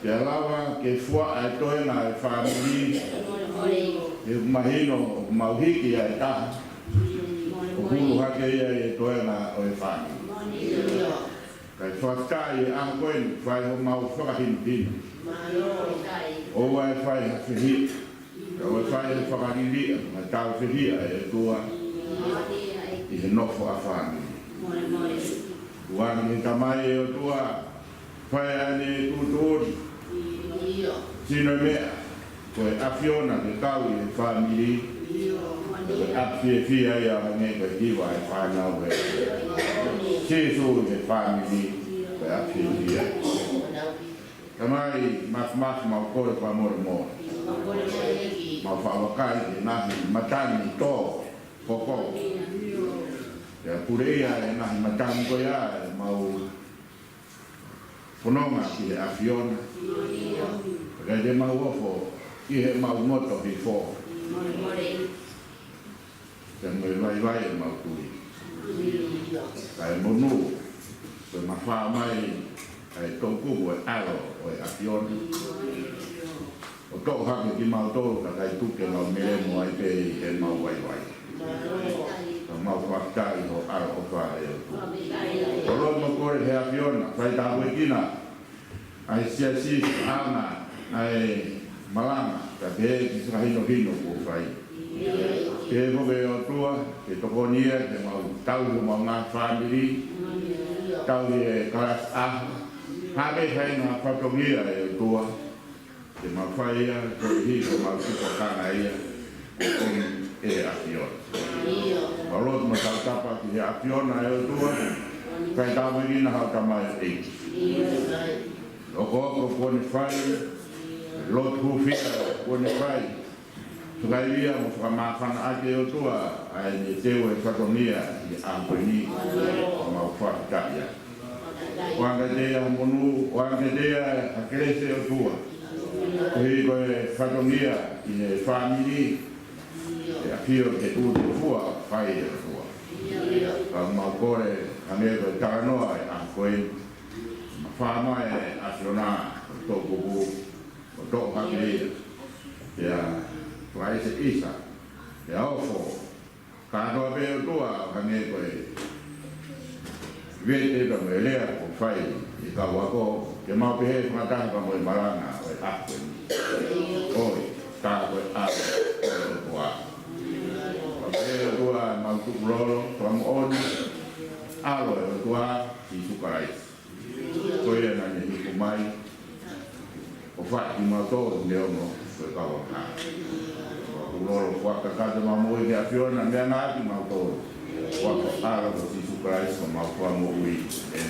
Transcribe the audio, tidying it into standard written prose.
ke alawa ke fua e toe na e whamili e mahino mauhiki e taha o hulu hake ia e toe na o e whamili kai whakakai e angoen whai ho mau whakahinu o wai whai hawhihi o wai whai e whakariria ma tau whihia e tua i he nofo a whamili uangi he tamai e o tua whai ane tutuori sino mea koe afiona ke kau i he whamili koe apfia ia hange koe kiwa e whanau e Jesu i he whamili koe apfia tamai mas mau koe whamore mo mau whawakai ke nahi matani tō koko ia purea e nahi matani koe a mau Pononga ki he afiona, kai te mau ofo, ki he mau moto hi fō. Te ngoi vai e mau tui. Kai monu, koe mawha mai, kai tōkuhu e aro o e afiona. O tō hake ki mau tōru, ka kai tuke mau mere mo ai te he mau vai. Ka mau whakai ho aro o whae o tū. O rono kore he afiona, whai tāpu e kina, ai siasi ana ai malanga ka te ki sa hino ko fai ke mo ve o tua ke to konia ke mau tau mo nga family tau e karas a ha be fai na fatogia e tua ke mau fai a ko hi ko mau ki ko kana ia con e afion valor mo tapa ki afion na e tua kai ta me na ha mai e o ko pone fai lot hufia pone fai tukaia mo famafana ake o tua ai ni teu e fatonia i amponi ma fakaya wanga dea monu wanga dea akrese o tua e ko fatonia i e family e apio ke tu fua fai o tua ma kore amego taranoa a koe Whama e asiona o tō kuku, o tō hake ia whai se isa, ia ofo, kātoa pe o tua hange koe vete ka me lea ko whai i ka wako, ke mau pe he whakatahi ka moe maranga o e akweni, oi, kā koe ake o tua. Ka pe o tua mau tuku lolo, tuamu oni, alo e o tua i sukaraisi. Koe na ni hiku mai o whaki mato leo no koe kawa ka o loro whaka kata mamoi ke afiona mea ngāti mato whaka ara o Jisu Christ o mawha mo ui e